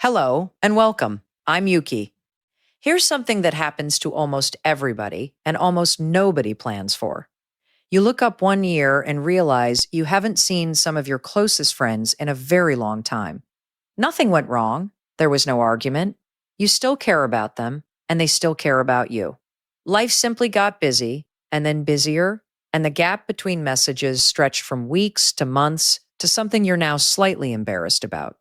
Hello and welcome. I'm Yuki. Here's something that happens to almost everybody and almost nobody plans for. You look up one year and realize you haven't seen some of your closest friends in a very long time. Nothing went wrong. There was no argument. You still care about them, and they still care about you. Life simply got busy, and then busier, and the gap between messages stretched from weeks to months to something you're now slightly embarrassed about.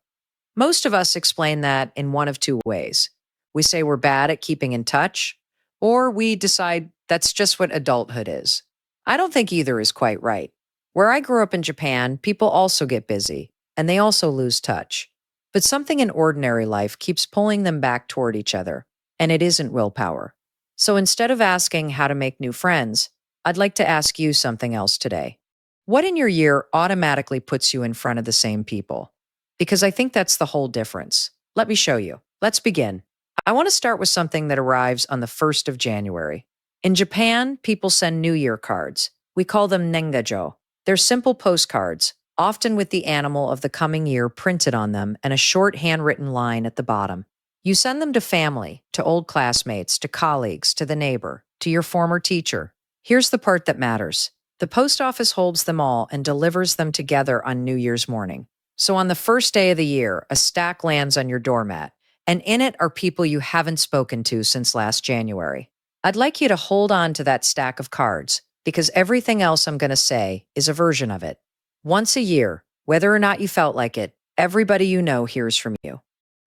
Most of us explain that in one of two ways. We say we're bad at keeping in touch, or we decide that's just what adulthood is. I don't think either is quite right. Where I grew up in Japan, people also get busy, and they also lose touch. But something in ordinary life keeps pulling them back toward each other, and it isn't willpower. So instead of asking how to make new friends, I'd like to ask you something else today. What in your year automatically puts you in front of the same people? Because I think that's the whole difference. Let me show you. Let's begin. I want to start with something that arrives on the 1st of January. In Japan, people send New Year cards. We call them nengajo. They're simple postcards, often with the animal of the coming year printed on them and a short handwritten line at the bottom. You send them to family, to old classmates, to colleagues, to the neighbor, to your former teacher. Here's the part that matters. The post office holds them all and delivers them together on New Year's morning. So on the first day of the year, a stack lands on your doormat, and in it are people you haven't spoken to since last January. I'd like you to hold on to that stack of cards, because everything else I'm going to say is a version of it. Once a year, whether or not you felt like it, everybody you know hears from you.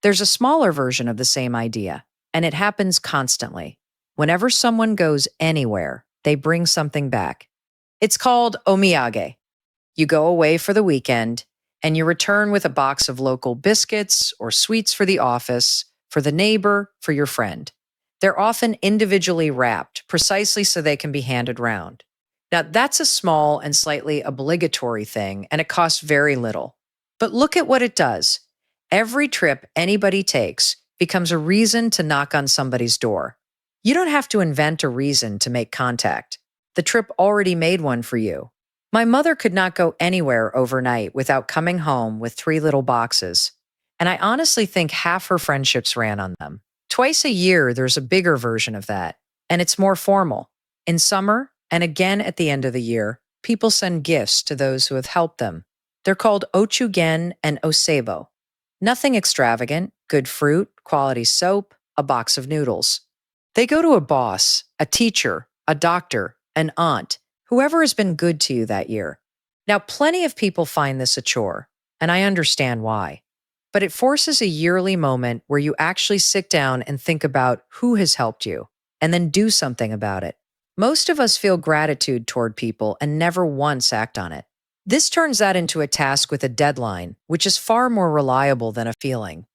There's a smaller version of the same idea, and it happens constantly. Whenever someone goes anywhere, they bring something back. It's called omiyage. You go away for the weekend, and you return with a box of local biscuits or sweets for the office, for the neighbor, for your friend. They're often individually wrapped, precisely so they can be handed round. Now, that's a small and slightly obligatory thing, and it costs very little. But look at what it does. Every trip anybody takes becomes a reason to knock on somebody's door. You don't have to invent a reason to make contact. The trip already made one for you. My mother could not go anywhere overnight without coming home with 3 little boxes, and I honestly think half her friendships ran on them. Twice a year, there's a bigger version of that, and it's more formal. In summer, and again at the end of the year, people send gifts to those who have helped them. They're called ochugen and osebo. Nothing extravagant, good fruit, quality soap, a box of noodles. They go to a boss, a teacher, a doctor, an aunt, whoever has been good to you that year. Now, plenty of people find this a chore, and I understand why. But it forces a yearly moment where you actually sit down and think about who has helped you, and then do something about it. Most of us feel gratitude toward people and never once act on it. This turns that into a task with a deadline, which is far more reliable than a feeling.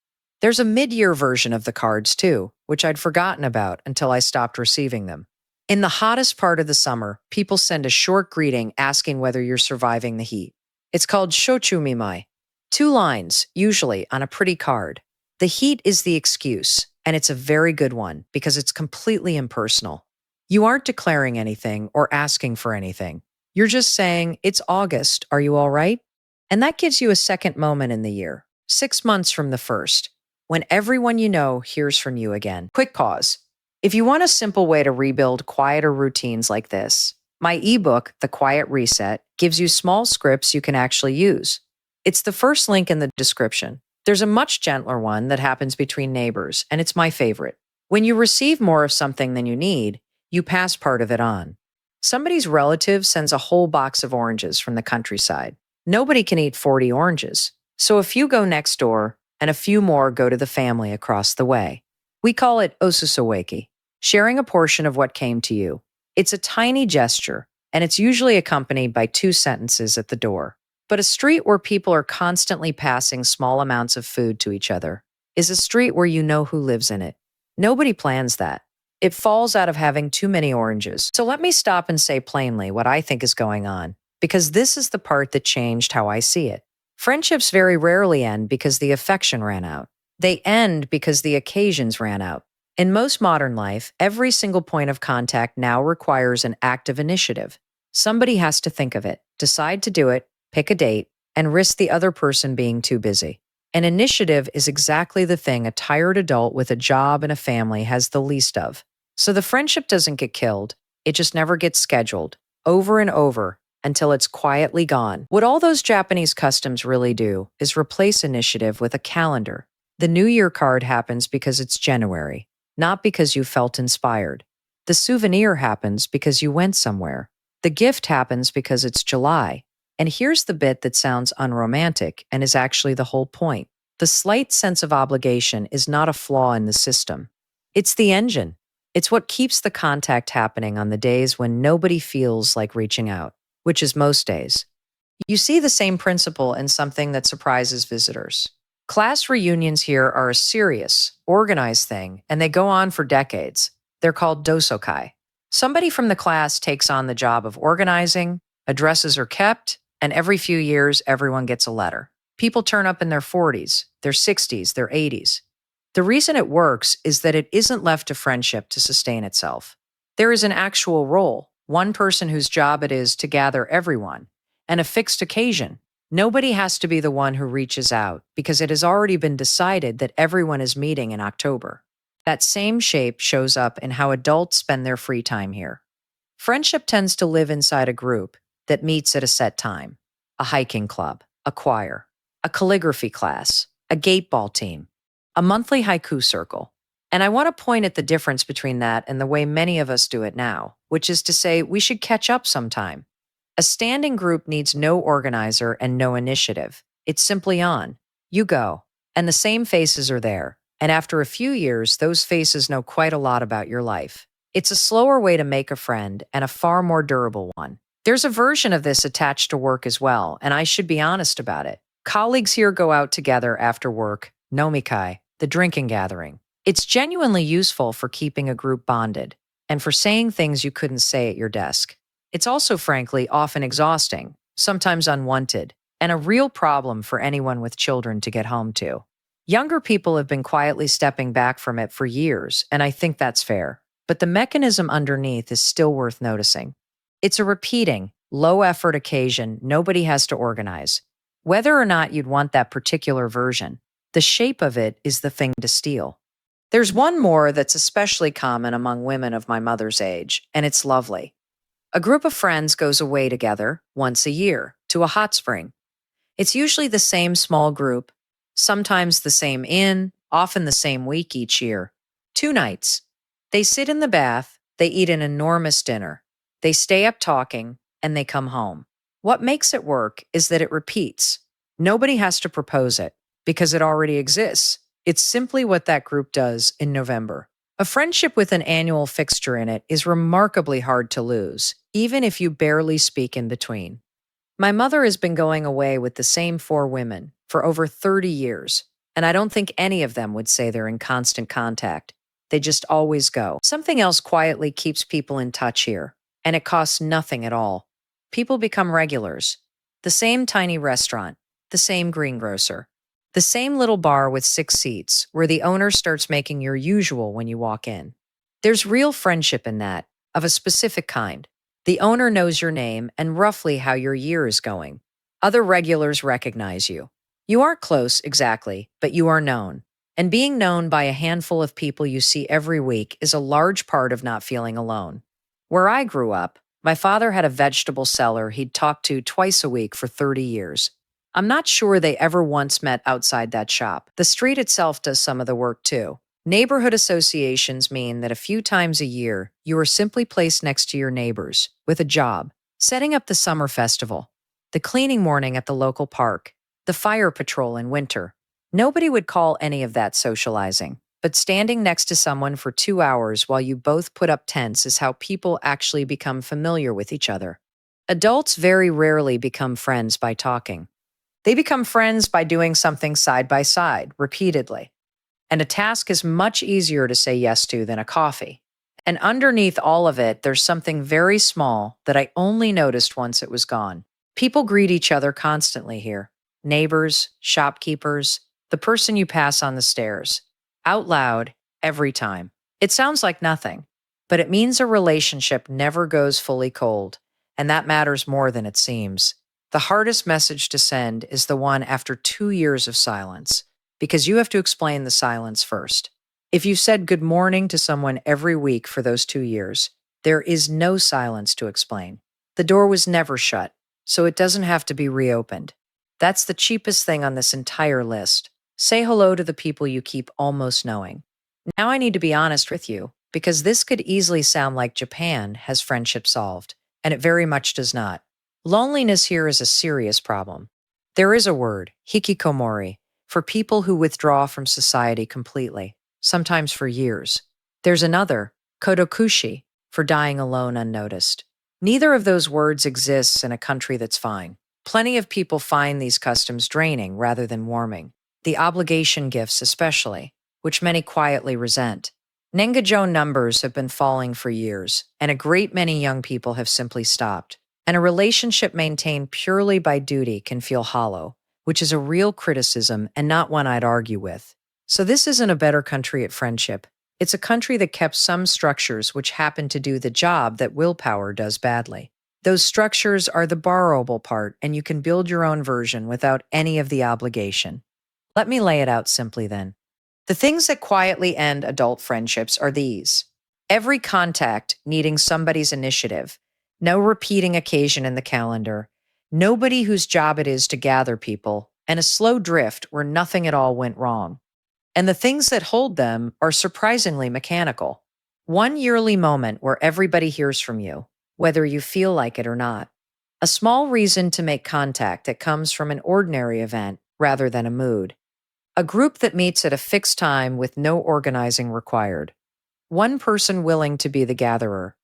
There's a mid-year version of the cards too, which I'd forgotten about until I stopped receiving them. In the hottest part of the summer, people send a short greeting asking whether you're surviving the heat. It's called shochumimai. 2 lines, usually, on a pretty card. The heat is the excuse, and it's a very good one because it's completely impersonal. You aren't declaring anything or asking for anything. You're just saying, it's August, are you all right? And that gives you a second moment in the year, 6 months from the first, when everyone you know hears from you again. Quick pause. If you want a simple way to rebuild quieter routines like this, my ebook, The Quiet Reset, gives you small scripts you can actually use. It's the first link in the description. There's a much gentler one that happens between neighbors, and it's my favorite. When you receive more of something than you need, you pass part of it on. Somebody's relative sends a whole box of oranges from the countryside. Nobody can eat 40 oranges, so a few go next door, and a few more go to the family across the way. We call it osusoweki. Sharing a portion of what came to you. It's a tiny gesture, and it's usually accompanied by 2 sentences at the door. But a street where people are constantly passing small amounts of food to each other is a street where you know who lives in it. Nobody plans that. It falls out of having too many oranges. So let me stop and say plainly what I think is going on, because this is the part that changed how I see it. Friendships very rarely end because the affection ran out. They end because the occasions ran out. In most modern life, every single point of contact now requires an act of initiative. Somebody has to think of it, decide to do it, pick a date, and risk the other person being too busy. And initiative is exactly the thing a tired adult with a job and a family has the least of. So the friendship doesn't get killed, it just never gets scheduled, over and over, until it's quietly gone. What all those Japanese customs really do is replace initiative with a calendar. The New Year card happens because it's January, not because you felt inspired. The souvenir happens because you went somewhere. The gift happens because it's July. And here's the bit that sounds unromantic and is actually the whole point. The slight sense of obligation is not a flaw in the system. It's the engine. It's what keeps the contact happening on the days when nobody feels like reaching out, which is most days. You see the same principle in something that surprises visitors. Class reunions here are a serious, organized thing, and they go on for decades. They're called dosokai. Somebody from the class takes on the job of organizing, addresses are kept, and every few years, everyone gets a letter. People turn up in their 40s, their 60s, their 80s. The reason it works is that it isn't left to friendship to sustain itself. There is an actual role, one person whose job it is to gather everyone, and a fixed occasion. Nobody has to be the one who reaches out because it has already been decided that everyone is meeting in October. That same shape shows up in how adults spend their free time here. Friendship tends to live inside a group that meets at a set time: a hiking club, a choir, a calligraphy class, a gateball team, a monthly haiku circle. And I want to point at the difference between that and the way many of us do it now, which is to say we should catch up sometime. A standing group needs no organizer and no initiative. It's simply on. You go. And the same faces are there. And after a few years, those faces know quite a lot about your life. It's a slower way to make a friend and a far more durable one. There's a version of this attached to work as well, and I should be honest about it. Colleagues here go out together after work, nomikai, the drinking gathering. It's genuinely useful for keeping a group bonded and for saying things you couldn't say at your desk. It's also, frankly, often exhausting, sometimes unwanted, and a real problem for anyone with children to get home to. Younger people have been quietly stepping back from it for years, and I think that's fair. But the mechanism underneath is still worth noticing. It's a repeating, low-effort occasion nobody has to organize. Whether or not you'd want that particular version, the shape of it is the thing to steal. There's one more that's especially common among women of my mother's age, and it's lovely. A group of friends goes away together once a year to a hot spring. It's usually the same small group, sometimes the same inn, often the same week each year. 2 nights. They sit in the bath, they eat an enormous dinner. They stay up talking, and they come home. What makes it work is that it repeats. Nobody has to propose it, because it already exists. It's simply what that group does in November. A friendship with an annual fixture in it is remarkably hard to lose, even if you barely speak in between. My mother has been going away with the same 4 women for over 30 years, and I don't think any of them would say they're in constant contact. They just always go. Something else quietly keeps people in touch here, and it costs nothing at all. People become regulars. The same tiny restaurant, the same greengrocer, the same little bar with 6 seats where the owner starts making your usual when you walk in. There's real friendship in that, of a specific kind. The owner knows your name and roughly how your year is going. Other regulars recognize you. You aren't close, exactly, but you are known. And being known by a handful of people you see every week is a large part of not feeling alone. Where I grew up, my father had a vegetable seller he'd talked to twice a week for 30 years. I'm not sure they ever once met outside that shop. The street itself does some of the work too. Neighborhood associations mean that a few times a year, you are simply placed next to your neighbors with a job, setting up the summer festival, the cleaning morning at the local park, the fire patrol in winter. Nobody would call any of that socializing, but standing next to someone for 2 hours while you both put up tents is how people actually become familiar with each other. Adults very rarely become friends by talking. They become friends by doing something side by side, repeatedly. And a task is much easier to say yes to than a coffee. And underneath all of it, there's something very small that I only noticed once it was gone. People greet each other constantly here. Neighbors, shopkeepers, the person you pass on the stairs. Out loud, every time. It sounds like nothing, but it means a relationship never goes fully cold, and that matters more than it seems. The hardest message to send is the one after 2 years of silence, because you have to explain the silence first. If you said good morning to someone every week for those 2 years, there is no silence to explain. The door was never shut, so it doesn't have to be reopened. That's the cheapest thing on this entire list. Say hello to the people you keep almost knowing. Now I need to be honest with you, because this could easily sound like Japan has friendship solved, and it very much does not. Loneliness here is a serious problem. There is a word, hikikomori, for people who withdraw from society completely, sometimes for years. There's another, kodokushi, for dying alone unnoticed. Neither of those words exists in a country that's fine. Plenty of people find these customs draining rather than warming. The obligation gifts especially, which many quietly resent. Nengajo numbers have been falling for years, and a great many young people have simply stopped. And a relationship maintained purely by duty can feel hollow, which is a real criticism and not one I'd argue with. So this isn't a better country at friendship. It's a country that kept some structures which happen to do the job that willpower does badly. Those structures are the borrowable part, and you can build your own version without any of the obligation. Let me lay it out simply then. The things that quietly end adult friendships are these. Every contact needing somebody's initiative, no repeating occasion in the calendar, nobody whose job it is to gather people, and a slow drift where nothing at all went wrong. And the things that hold them are surprisingly mechanical. One yearly moment where everybody hears from you, whether you feel like it or not. A small reason to make contact that comes from an ordinary event rather than a mood. A group that meets at a fixed time with no organizing required. One person willing to be the gatherer.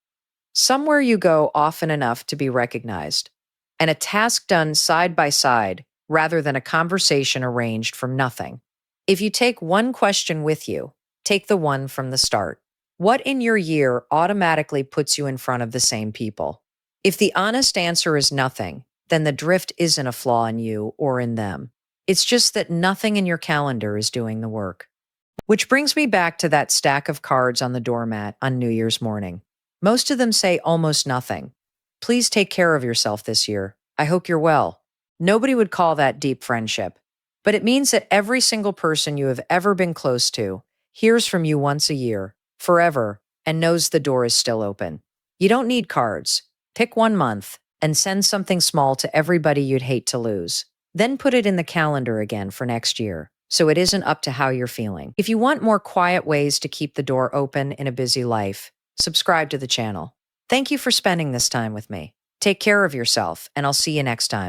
Somewhere you go often enough to be recognized. And a task done side by side rather than a conversation arranged from nothing. If you take one question with you, take the one from the start. What in your year automatically puts you in front of the same people? If the honest answer is nothing, then the drift isn't a flaw in you or in them. It's just that nothing in your calendar is doing the work. Which brings me back to that stack of cards on the doormat on New Year's morning. Most of them say almost nothing. Please take care of yourself this year. I hope you're well. Nobody would call that deep friendship. But it means that every single person you have ever been close to hears from you once a year, forever, and knows the door is still open. You don't need cards. Pick 1 month and send something small to everybody you'd hate to lose. Then put it in the calendar again for next year, so it isn't up to how you're feeling. If you want more quiet ways to keep the door open in a busy life, subscribe to the channel. Thank you for spending this time with me. Take care of yourself, and I'll see you next time.